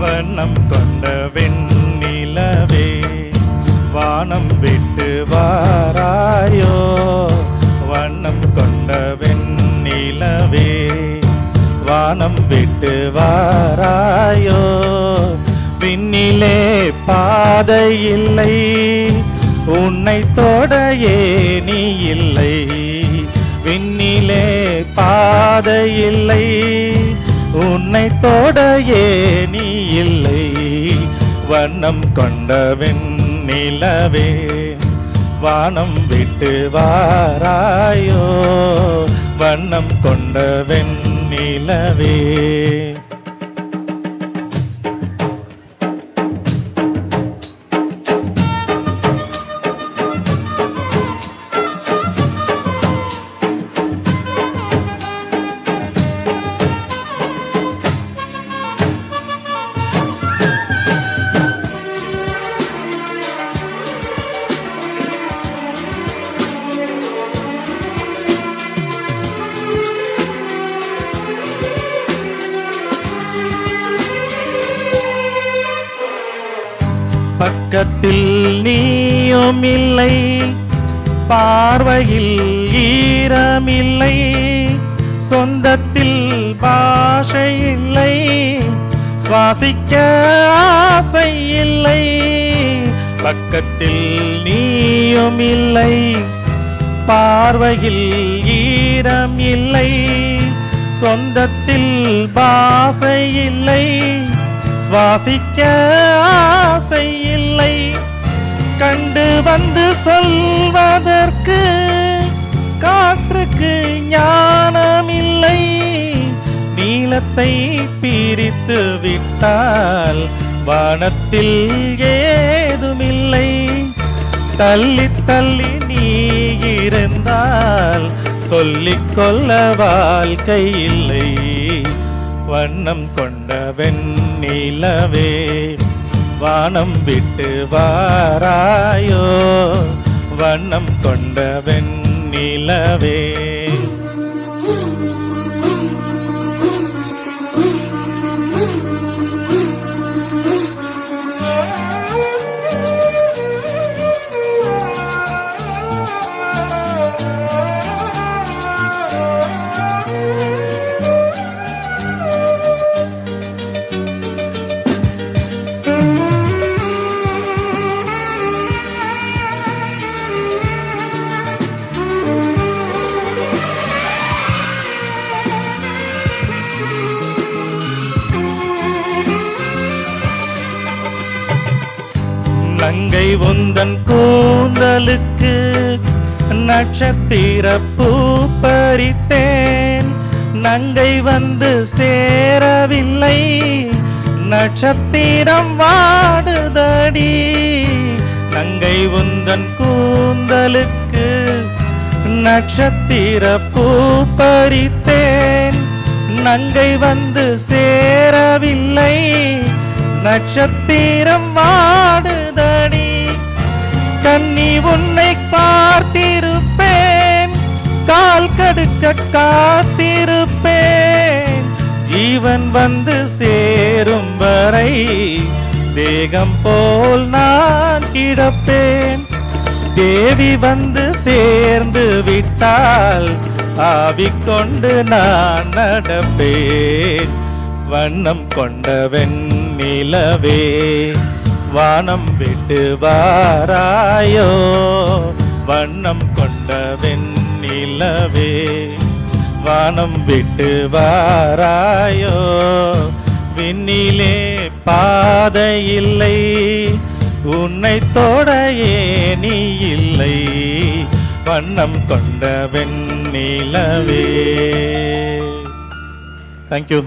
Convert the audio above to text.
வண்ணம் கொண்ட வெண்ணிலவே வானம் விட்டு வாராயோ. வண்ணம் கொண்ட வெண்ணிலவே வானம் விட்டு வாராயோ. விண்ணிலே பாதை இல்லை, உன்னை தொட ஏணி இல்லை. விண்ணிலே பாதை இல்லை, உன்னை தொட ஏணி இல்லை. வண்ணம் கொண்ட வெண்ணிலவே வானம் விட்டு வாராயோ. வண்ணம் கொண்ட வெண்ணிலவே. பக்கத்தில் நீயும் இல்லை, பார்வையில் ஈரமில்லை. சொந்தத்தில் பாஷை இல்லை, சுவாசிக்க ஆசை இல்லை. பக்கத்தில் நீயும் இல்லை, பார்வையில் ஈரம் இல்லை. சொந்தத்தில் பாஷை இல்லை, சுவாசிக்க ஆசை இல்லை. கண்டு வந்து சொல்வதற்கு காற்றுக்கு ஞானம் இல்லை. நீலத்தை பிரித்து விட்டால் வானத்தில் ஏதுமில்லை. தள்ளி தள்ளி நீ இருந்தால் சொல்லிக்கொள்ள வாழ்க்கை இல்லை. வண்ணம் கொண்ட வெண்ணிலவே வானம் விட்டு வாராயோ. வண்ணம் கொண்ட வெண்ணிலவே. நங்கை உந்தன் கூந்தலுக்கு நட்சத்திர பூ பறித்தேன். நங்கை வந்து சேரவில்லை, நட்சத்திரம் வாடுதடி. நங்கை உந்தன் கூந்தலுக்கு நட்சத்திர பூ பறித்தேன். நங்கை வந்து சேரவில்லை, நட்சத்திரம் வாடுதடி. கண்ணி உன்னை பார்த்திருப்பேன், கால் கடுக்க காத்திருப்பேன். ஜீவன் வந்து சேரும் வரை தேகம் போல் நான் கிடப்பேன். தேவி வந்து சேர்ந்து விட்டால் ஆவிக்கொண்டு நான் நடப்பேன். வண்ணம் கொண்ட வெண்ணிலவே வானம் விட்டு வாராயோ. வண்ணம் கொண்ட வெண்ணிலவே வானம் விட்டு வாராயோ. விண்ணிலே பாதை இல்லை, உன்னை தொட ஏணி இல்லை. வண்ணம் கொண்ட வெண்ணிலவே. தேங்க்யூ.